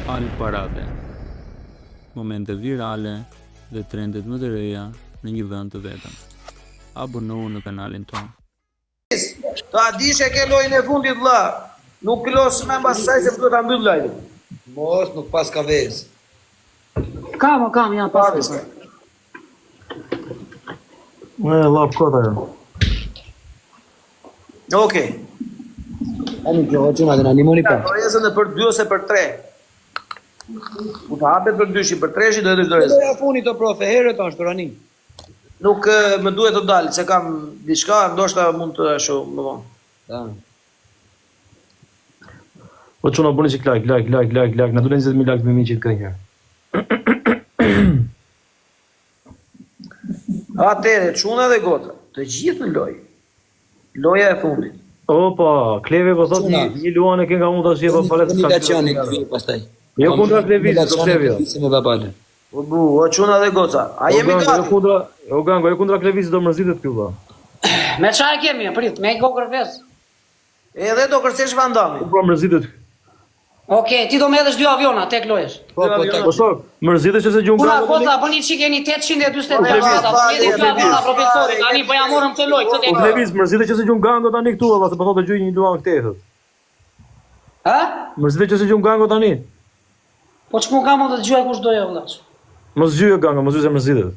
Al parave, momente virale dhe trendet më të reja në një vend të vetëm. Abonohu në kanalin tonë. Ta dish e ke lojën e fundit vlla. Nuk los më mbas saj se do ta mbyll lajin. Mos nuk pas ka vezë. Kam, ja pas. Lap kota jo. Okej. Ani kjo çuna të na ndihmoni pa. Dorezën e për 2 ose për 3. U të hapet për 2-shi, për 3-shi do të Do dorezë. ja funi to profe, herët është rani. Nuk më duhet të dalë, se kam diçka, ndoshta mund të ashtu, më vonë. Ta. Po çuna bëni çik like, na duhen 20.000 like me miqit kënjë. Atëre, çuna dhe goca, të gjithë në lojë. Loja e fundit. Opa, Kleve po thot një luan e ke nga unë tash po falet. Komunikacioni këtu pastaj. Jo kundra Klevit, do Klevi. Me babale. O bu, o çuna dhe goca. A jemi Jo gati? kundra, jo gango, jo kundra Klevit do mërzitet ky valla. Me çfarë kemi? Prit, me kokër ves. Edhe do kërcesh Vandami. Po mërzitet. Okej, ti do më hedhësh 2 aviona tek lojesh. Po tek. Po shok, mërzitet që se gjum Puna gango. kota bëni çikeni 848 euro. Ti do aviona profesori, tani po ja morëm këtë lojë, këtë Po tek. Klevit mërzitet që se gjum gango tani këtu valla, se po thotë gjoj një luan këtej thot. Ha? Mërzitet që se gjum gango tani. Po ç'mu kam të dëgjoj kush do jo vëllaç. Mos gjyje gango, mos gjyje se mërzitet.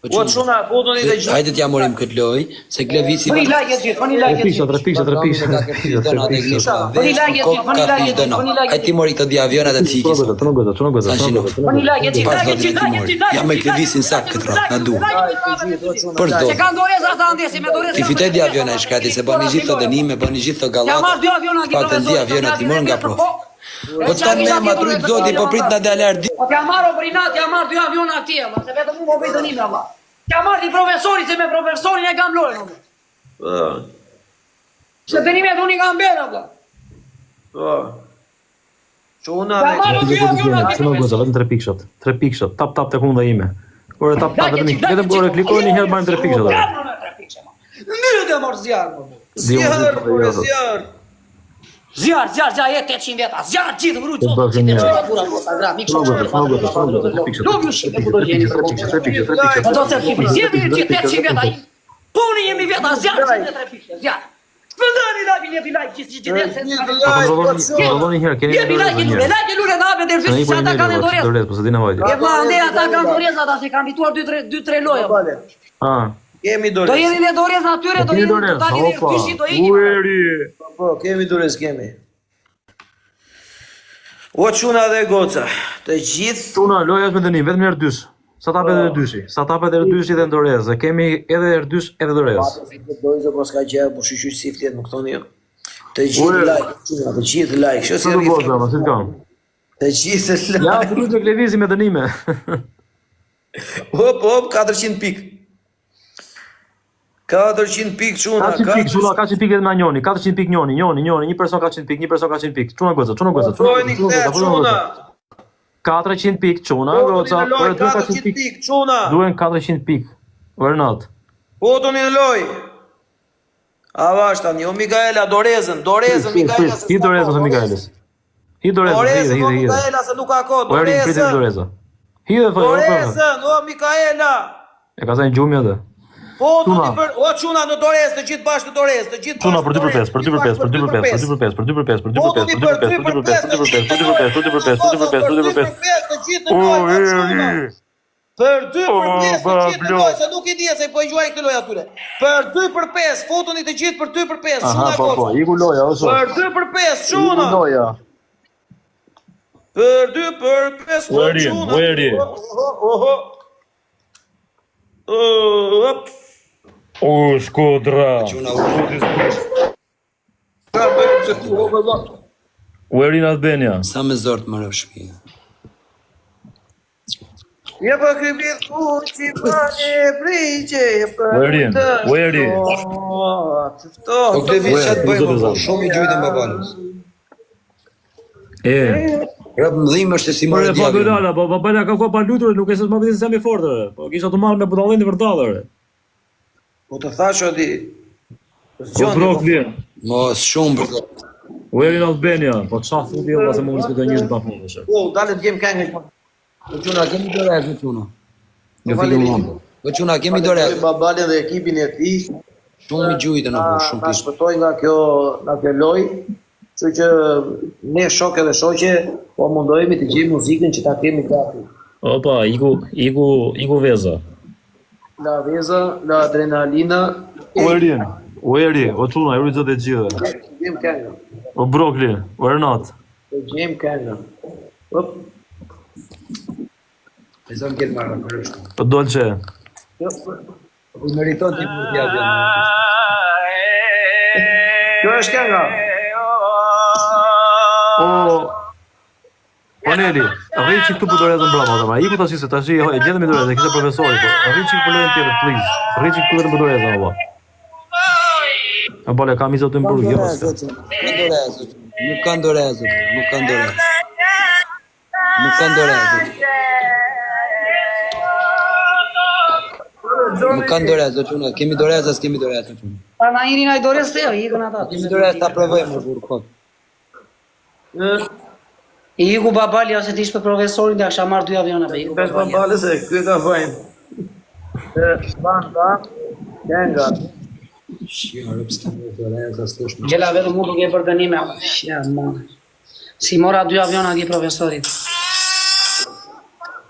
O çuna, futuni dhe gjithë. Hajde t'ja morim këtë lojë, se Klevici Bëni like e gjithë, bëni like e gjithë. Tre pisha. Bëni like e gjithë. Ai ti mori këto di avionat e cikis. Çuna goza. Bëni like e gjithë. Ja me Klevicin sak këtë rrot, na duhet. Për Se zot. kanë doreza ata ndesi me doreza. Ti fitoj di aviona e shkati, se bëni gjithë të dënime, bëni gjithë të Ja gallata. marr 2 aviona ti Pak të di avionat i morën nga prof. Po tanë me matrujt zoti, po prit na dalë ardhi. Po t'ja marrë Brinat, t'ja marrë 2 aviona atje, valla, se vetëm unë po bëj dënime, valla. T'ja marrë ti profesori, se me profesorin e kam lojën, valla. Se dënimet unë i kam bërë, valla. Po. Çuna T'ja dhe marrë 2 aviona atje, Çuna goza, vetëm 3 pikshat. 3 pikshat. Tap tek hunda ime. Ore tap vetëm ore klikoj një herë marrim 3 pikshat. Ndyrë të morë zjarë, më. zjarr, por zjarr. Zjarë, jetë 800 veta, zjarë gjithë vru Po, qotë, bëjmë që një. të qëra pura, posa, gra, mikë shumë. Nuk ju shqipë, ku do jeni për kompë. Po do të shqipë, zjevi gjithë 800 veta, puni jemi veta, zjarë gjithë 3 pikë, zjarë. Shpëndani lajkin, jepi lajk, gjithë. Rodon një herë, keni Jepi lajkin, lule, na apet e rëfisht që ata kanë dorez. dorez, po se dina vajti. E vla, ande ata kanë dorez, ata se kanë fituar 2-3 loja. Ah. Kemi Do dorez. jeni në dorez natyre, do jeni në totali dhe dyshi do ikim. Ueri. Po, kemi dorez, kemi. O çuna dhe goca, të gjithë Çuna, loja është me dënim, vetëm herë dysh. Sa tapet edhe dyshi. Sa tapet edhe dyshi dhe dorez. Kemi edhe herë dysh edhe dorez. doreza po s'ka gjë, po shiqyr si flet më këtoni jo. Të gjithë like, çuna, të gjithë like, ço si Sa do rri. boza, ma si të kam. Të gjithë Ja, like. të lutë me Klevizi me dënime. Hop, 400 pik. 400 pik çuna, 400 pik, çuna, 400 pik edhe na njoni. 400 pik njoni, një person 400 pik, një person 400 pik. Çuna goza. Vojni këtë çuna. 400 pik, çuna, goza. Por 400 pik. pik çuna. Duhen 400 pik. Vernat. Fotoni në loj. Avash tani, o Mikaela, dorezën, Mikaela. Hi dorezën se Mikaelis. Hi dorezën, Dorezën, o hi. Mikaela, se nuk ka kohë, Po erin pritet dorezën. doreza. Hi dhe fojë. Dorezën, o Mikaela. E ka thënë gjumi atë. Fotoni për, o çuna në dorezë, të gjithë bashkë në dorezë, të gjithë Çuna bashkë. për 2 për 5, për 2 për 5, për 2 për 5, për 2 për 5, për 2 për 5, për 2 për 5, për 2 për 5, për 2 për 5, për 2 për 5, për 2 për 5, për 2 për 5, për 2 për 5, për 2 për 5, për 2 për 5, për 2 për 5, për 2 për 5. Për 2 për 5 të gjithë në lojë, se nuk i di se po i gjuaj këtë lojë atyre. Për 2 për 5, fotoni të gjithë për 2 për 5, çuna Aha, po, goca. iku loja, o so. Për 2 për 5, çuna. Loja. Për 2 për 5, çuna. Ueri. Oho. Hop. O, shkodra. Çuna Ka bërë se tu, o vëlla. Ueri në Albania. sa me zort më rëf shpia. Je pa krybit kuqi pane brigje, Ueri. Po Klevici çat bëjmë, po shumë i gjujtën babalës. Rap mdhim është se si Por morë e di pa avion. Belala, po Bela ka pa lutur, nuk e se të më vitin se mi fortë. Po kisha të marrë me budallin e vërtallëre. Po të thash o di. Po brok vjen. Mos shumë për të. We're in Albania, po çfarë fundi valla se mund të diskutoj njëri pa fundësh. Dalet game këngë. Po çuna kemi dorez me çuna. Jo filim mund. Po çuna kemi dorez. Babale dhe ekipin e tij. Shumë i gjujtë në punë, shumë Na shpëtoi nga kjo lojë. Kështu që ne shokë dhe shoqe po mundohemi të gjejmë muzikën që ta kemi gati. Opa, iku veza. La veza, la adrenalina. Ueri, o çuna, ju zotë gjithë. Gjejmë këngë. O Brooklyn, we're not. Gjejmë këngë. Hop. E zon që marrë për shkak. Po dolçe. U meriton ti për t'ia. Kjo është kënga. Oneli, arri çik këtu për dorezën brava, ama iku tash se tash e gjetëm me dorezë, kishte profesori, po arri çik për lojën tjetër, please. Arri çik këtu për dorezën, valla. A bale kam izotën burg, jo. Nuk kanë dorez. Nuk kanë dorez, çuna. Kemi dorez, s'kemi dorez çuna. Pa na jeni na dorez te, ikën ata. Kemi dorez ta provojmë burr kot. Iku babali ose ti ishte profesorin dhe kisha marrë 2 aviona pe iku. Pesh babale se ky ka vajin. Banda, kënga. Gjela vetëm mu nuk e përgënime. Ja, man. Si mora 2 aviona ki profesorit.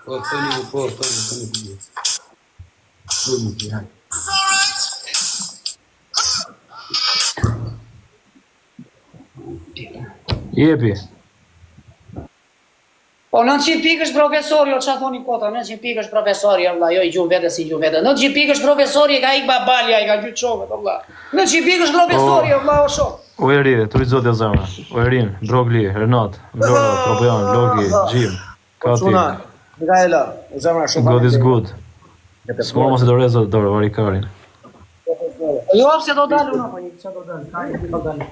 Po, thoni. Jepi. Po 900 pikë është profesori, o çfarë thoni kota, 900 pikë është profesori, valla, jo i gjuhë vetë si gjuhë vetë. 900 pikë është profesori, ka ik babali, ai ka gjyq çovet, valla. 900 pikë është profesori, valla, o shok. Ueri, tu i zotë zemra. Uerin, Brogli, Renat, Blora, Trobian, Logi, Jim, Kati. Mikaela, zemra shumë. God is good. S'morë mos e dorezë dorë, vari karin. Jo, pse do dalë unë apo pse do dalë? Ka një do dalë.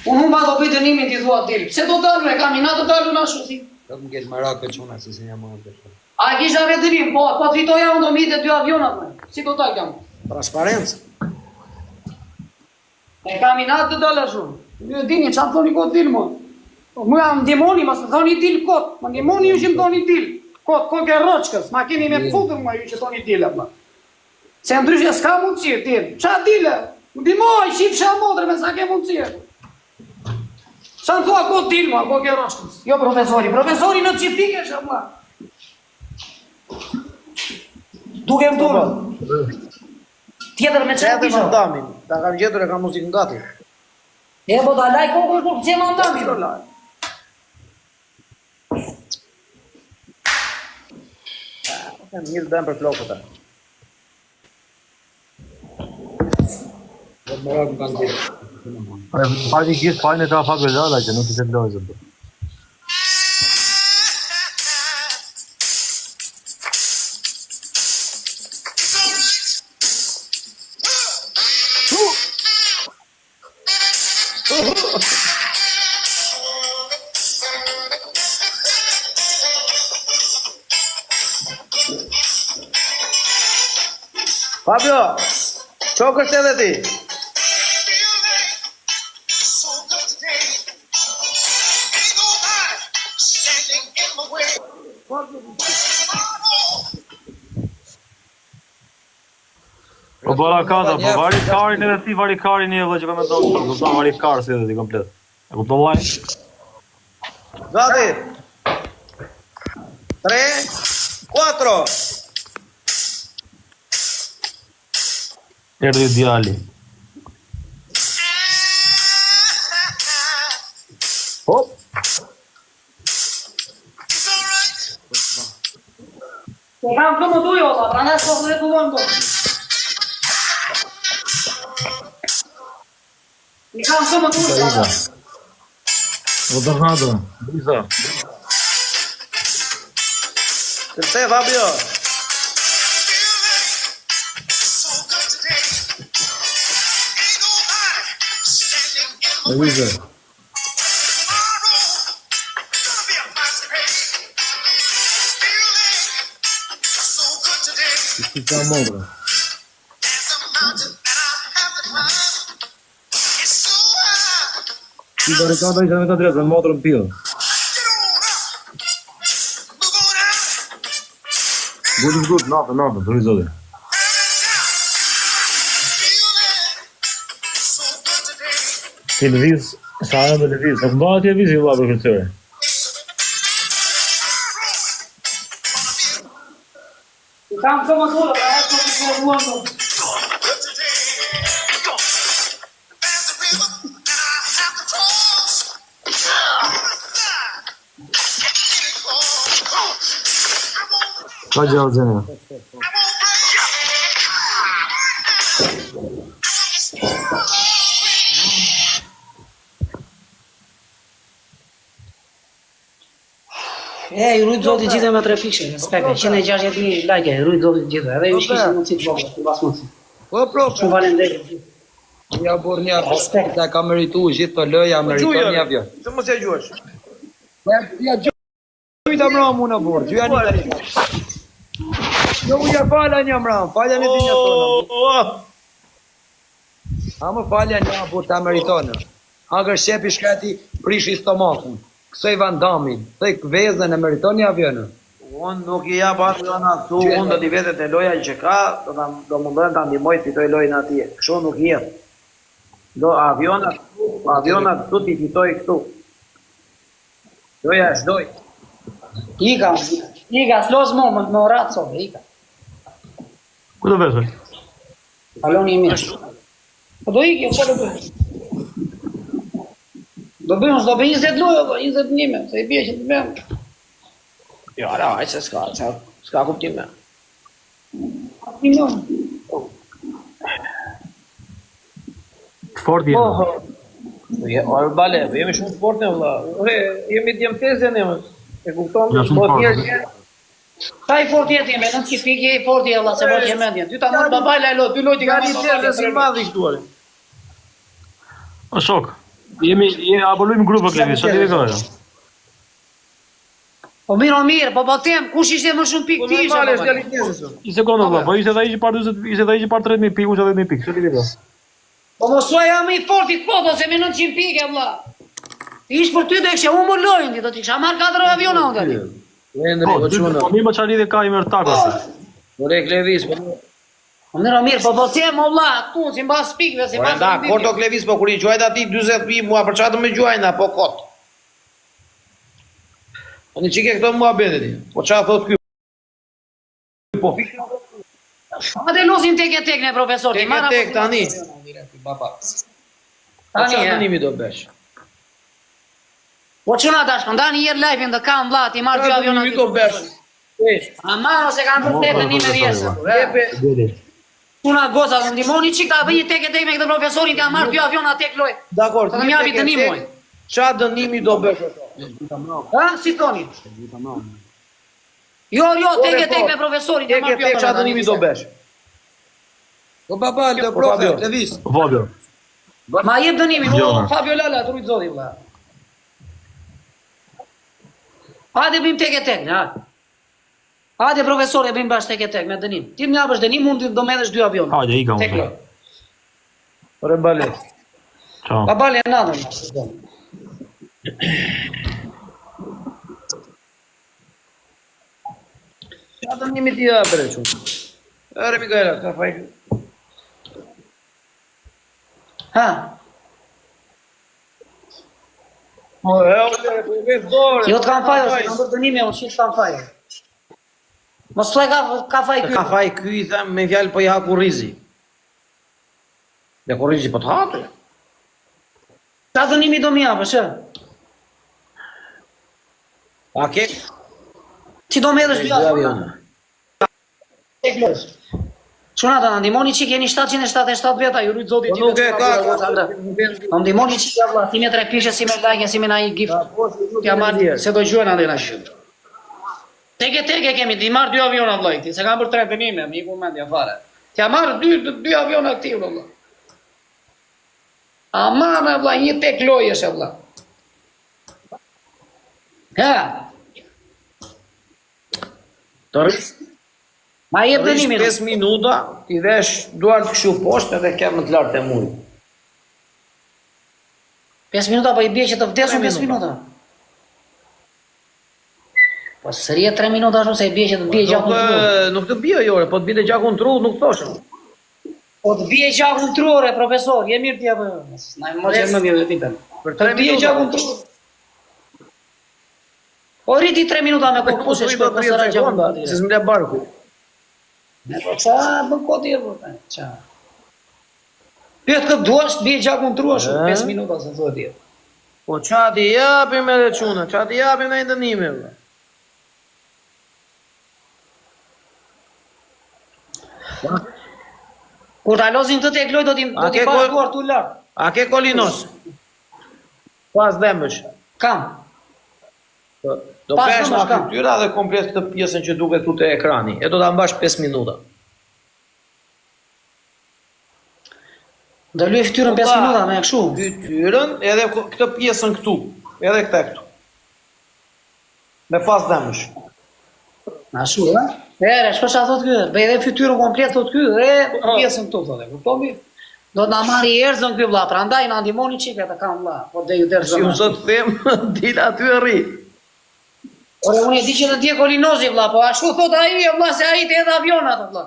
Unë humba do bëj dënimin ti thua dil. Pse do dalë? Kam i natë dalë unë ashtu si. Do të ngel Marakë çuna se jam më vetë. A kisha vetërim, po fitoja unë do mitë 2 avionat më. Si do dalë jam? Transparencë. E kam i natë të dalë ashtu. Ju dini çfarë thoni kot dil më. Më jam demoni, mos thoni dil kot. Më demoni ju që më thoni dil. Kot e rroçkës, ma keni me futur më ju që thoni dil apo. Se ndryshe s'ka mundësi ti. Ç'a dile? Ndihmoj, shifsha modrë me sa ke mundësi. Sa në thua ko dil mua, ko ke roshkës. Jo profesori, profesori në që pike shë mua. Duke më turë. Tjetër me që Edhe më damin, ta kam gjetur e kam muzikën gati. E po da laj kokë po që më ndamin. Mirë dëm për flokët e. Marakë kanë dhënë. Pari gjithë fajnë e ka pak vëzala që nuk i të lojzën. Fabio, qokë është edhe ti? Po barakata, po vari karin edhe ti, vari karin një dhe që ka me ndonë shumë, kupton vari karë si edhe ti komplet. E kupton laj? Gati. 3, 4. Erdi djali. Hop! Se kam të më dujo, pra në shko dhe të vëndo. I kam të më dujo. O Bernardo, Luisa. Kërse, Fabio. Luisa. Está mogra. Ti barrikada ishte me të drejtë, me motrën pillë. Good, natë, të rizodi. Televiz, sa e me televiz, nuk mba televiz i vla për kërëtëre. Kam të më thula, e të të ruan të. Ka gjallë zene. E, i rujtë zoti gjithë me 3 pikëshe, spepe, 160.000 like, i rujtë zoti gjithë, edhe ju shkishtë mundësi të bëgë, të basë mundësi. Po, Shumë valendejë. ja bor një respekt, ta ka meritu gjithë të lëja, meriton një avion. Se mos e gjuash. Ja gjujta mra mu në borë, gjuja një të një. Jo u ja falja një mra, falja një të një thonë. A më falja një abur të meritonë. Agër shepi shkreti prishi stomakun. Kësoj vandamin, thek vezën e meriton një avionë. Unë nuk i jap aviona këtu, unë do t'i vetet e loja që ka, do mundohem ta ndihmoj të fitoj lojën atje. Kështu nuk jetë. Do aviona këtu t'i fitoj këtu. Loja është doj. Iga, s'los më ratë sove, Iga. Ku do veshë? Aloni i mirë. Po do Igi, po do bëjë. Do bëjmë 20 lojë, 20 njime, se i bje që të bëjmë. Jo, ara, aj se s'ka kuptime. Fort jemi. Orë bale, jemi shumë fort në vëlla. Jemi djemteze në mësë. E kupton? Ja, shumë fort. Ka i fort jetë jemi, në të kipik i fort jetë, se bërë që mendjen. Ty ta mund babajla e lot, dy lojt i ka Ka një tezë si madhi këtuare. O shok, apo lujmë grupë Klevis, që t'i vekoja? Po mirë, po tem, kush ishte më shumë pikë ti ishe? Normale, është djali tezës. I sekundë vëlla, po ishte dhe i që parë 30.000 pikë, unë që 10.000 pikë, që t'i vekoja? Po mos thua jam i fort i kodo, se me 900 pikë, vëlla. Ti ish për ty dhe kështë, unë më lojnë ti, do t'i kisha marrë 4 aviona unë tani. Po mi më qa lidhe ka i mërë takës. Ore Klevis, po... Po mirë, po tem, vëlla, tu, si mbas pikëve, si Ore, mbas da, pikëve. Korto Klevis, po kur i gjuajt ati 20 pi, mua për qatë me gjuajna, po kot. Po në qike këto mua betet ti, po qa thot ky? Po fikë? Ma dhe losim tek në profesori. Tek tani. Tani, Qa e. dënimi do besh? Po që na dashkë, ndani njerë live-in dhe kam vla, ti marrë 2 Qa aviona. dënimi do besh? A marrë ose kanë për një me rjesë. Puna goza, dhe ndimoni qik ta bëjë tek me këtë profesorin, ti a marrë 2 aviona tek loj. Dakor, Të të mjavi dënim, moj. Qa dënimi do besh? Ha, si toni? Jo, tek me profesorin, ti a marrë 2 aviona. Qa dënimi do besh? Po baba, do profe, Levis. Fabio. Ma jep dënimin, o Fabio Lala, të rujtë zodi, vla. Hajde bëjmë tek, ha. Hajde profesore, bëjmë bash tek, me dënim. Ti më japësh dënim, mund do me edhesh 2 avion. Hajde, i ka Tek më. loj. Ore bale. Ciao. Babale e nadën. Qa dënimi ti ja bere shumë? Ere Mikaela, ka faj... Ha? Po, e vetë dore. Jo të kam fajë, se kam bërë dënime, unë shqit kam fajë. Mos të ka fajë Ka kjo. faj ky i them me fjallë po i ha kurrizi. Dhe kurrizi po të hatu. Qa dënimi do mi japësh, e? A ke? Ti do me edhesh 2 avion. aviona. Tek loj. Quna të në ndimoni qik, jeni 777 veta, ju rujtë zoti Po nuk e ka. Në ndimoni qik, javla, ti me 3 pishe, si me like, si me na i gift. Tja marrë, se do gjuën ande në shumë. Teke kemi, ti marrë 2 aviona vloj këti, se kam për 3 dënime, mi ku mendja fare. Tja marrë 2 aviona këti, vla. A marrë, vla, një tek loj është, vla. Ha, Të rrish ma jep dënimin. 5 minuta, ti vesh duar të këshu poshtë edhe ke më të lartë e mujë. 5 minuta po i bie që të vdesun 5 minuta. Po sëri 3 minuta ashtu se i bie që të bie gjakun tru. Nuk të bie jore, po të bie gjakun tru, nuk thoshëm. Po të bie gjakun trure, profesor, je mirë ti apo jo? Na mos e më mirë vetëm. Për Të 3 bie minuta. gjakun tru. Po rriti 3 minuta me kokë se shkoj pas ra gjakun. Se s'më le barku. Ne po ça bën kodi apo ça. Pyet kë duash të bie gjakun tru ashtu 5 minuta se thotë ti. Po qa ti japim edhe quna, qa ti japim në ndënime, vë. Kur ta lozin të tek loj do t'i pash duar tu lart. A ke kolinos? Pas dhemësh. Kam. Do Pas pesh dhemësh nga kam. fytyra dhe komplet këtë pjesën që duke këtu te ekrani. E do ta mbash 5 minuta. Do luaj fytyrën 5 minuta me kështu. Fytyrën edhe këtë pjesën këtu. Edhe këta këtu. Me pas dhemësh. Ashtu, ha? Ere, shko qa thot ky, bëj edhe fytyrën komplet thot ky, dhe pjesën këtu thotë, kuptomi? Do t'na marri erzën ky vlla, prandaj na ndihmoni çike ta kam vlla, po dhe ju Si derzën. unë sot them, dil aty e rri. Ore unë e di që të dje kolinozi vlla, po ashtu thot ai vlla se ai të edhe avionat vlla.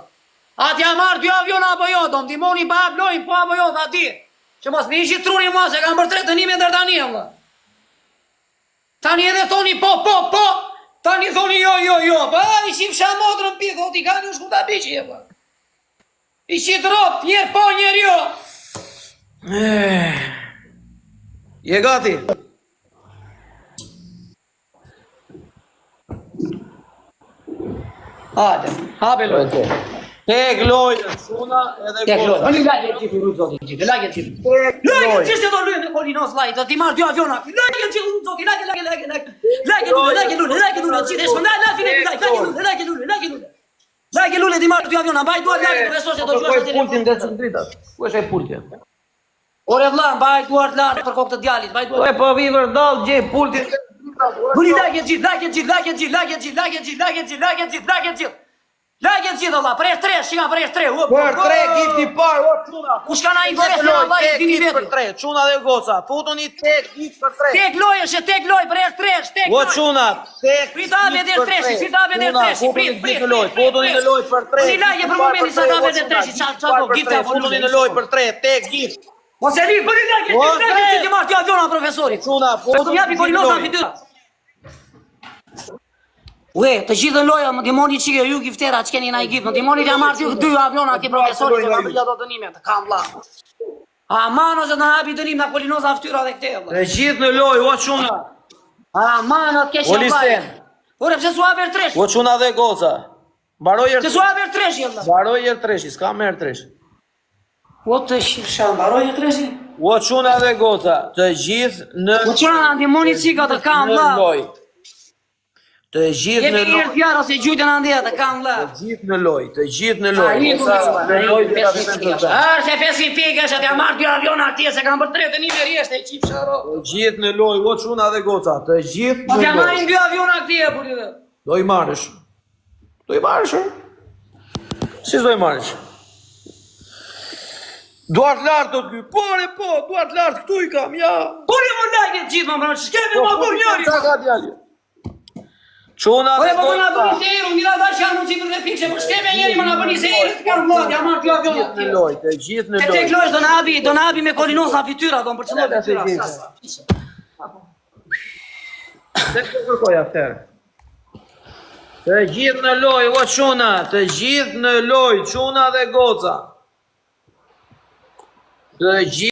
A t'ja marr 2 aviona apo jo, do ndihmoni pa ablojnë, po apo jo, ta di. Që mos më ishi truni mua se kam bërë 3 dënime deri tani vlla. Tani edhe thoni po, tani thoni jo, pa i shim shamotrën pi, thot i kanë u shku ta biqi e pa. I shit rop, njerë po, njerë jo. Je gati? Hajde, hape lojë. Tek lojën, shuna edhe Tek lojë. goza. Oni lagje qipi, rrut zoti qipi, lagje qipi. Lagje qështë e do lujë me kolinos lajë, do t'i marrë 2 aviona. Lagje qipi, rrut zoti, lagje lule, qite shpë, lagje lule, t'i marrë 2 aviona, mbaj 2 lagje, profesor se do Po gjuash e pultin dhe të dritat. Ku është e pultin? Ore vlla, mbaj duart lartë për kokë të djalit, mbaj Po duart. e po vivër dal, gjej pultin. Buni lagje gjithë, lagje gjithë, valla, prej 3, shika prej 3. Për 3 gifti par, o çuna. Kush ka na interes në valla i dini Tek për vetë. 3, çuna dhe goca. Futuni tek gift për 3. Tek lojë, është tek lojë, prej 3, tek O lojë. çuna, tek. Prit hapet e treshi, prit hapet e treshi, prit. Futuni në lojë për 3. Buni lagje për momentin sa hapet e treshi, çfarë do gifte apo Futuni në lojë për 3, tek gift. Mos e li, buni lagje, ti marr ti aviona profesorit. Çuna, Po japi kolinosa fytyrë. Ue, të gjithë loja, më dimoni qike ju giftera, që keni na i gift, më dimoni t'ja marrë ty 2 aviona ki profesorit, që nga bëllja do dënime, të kam vla. A mano që të në hapi dënim, në kolinosa ftyra dhe këte, vla. Të gjithë në lojë, o çuna. A mano të kesh Olisten. javaj. Ure, pse su haper tresh? O çuna dhe goca. Mbaroj Pse erë. su haper tresh, vla? Mbaroj erë treshi, s'ka merë tresh. O të shifsha, mbaroj e treshi? O çuna dhe goca, të gjithë në O që në dimoni qika të kam, në vla. lojë. Të gjithë në Jemi njërë lojë. fjara se gjujtë në ndjeja të kam, vla. Të gjithë në lojë, të gjithë në A lojë. i ku me qëma, Në lojë të 5.000 pikash. Se 5.000 pikash, atë ja marrë 2 aviona atje, se kam për 3 të një me rjeshtë e qipë sharo. Të gjithë në lojë, o çuna dhe goca, të gjithë Po në t'ja lojë. marrin 2 aviona atje, buri dhe. Do i marrësh. Do i marrësh, ë? Si s'do i marrësh? Duart lartë do t'ky. Po, duart lartë këtu i kam, ja. Buri më lagje gjithë, më mërë, që shkemi më kur njëri. Qa ka djali? Çuna Ore, dhe po më nga bëni goca. se eru, mira da që janë më qipër dhe pikse, për shkemi e njeri më nga bëni se eru, të kanë vlog, ja marrë 2 aviona Në atje. lojë, të gjithë në Te tek lojë. lojsh do na habi me kolinosa fytyra, do më përcëlloj fytyra. Dhe të kërkoj afterë. Të gjithë në lojë, o çuna, të gjithë në lojë, çuna dhe goca. Të gjithë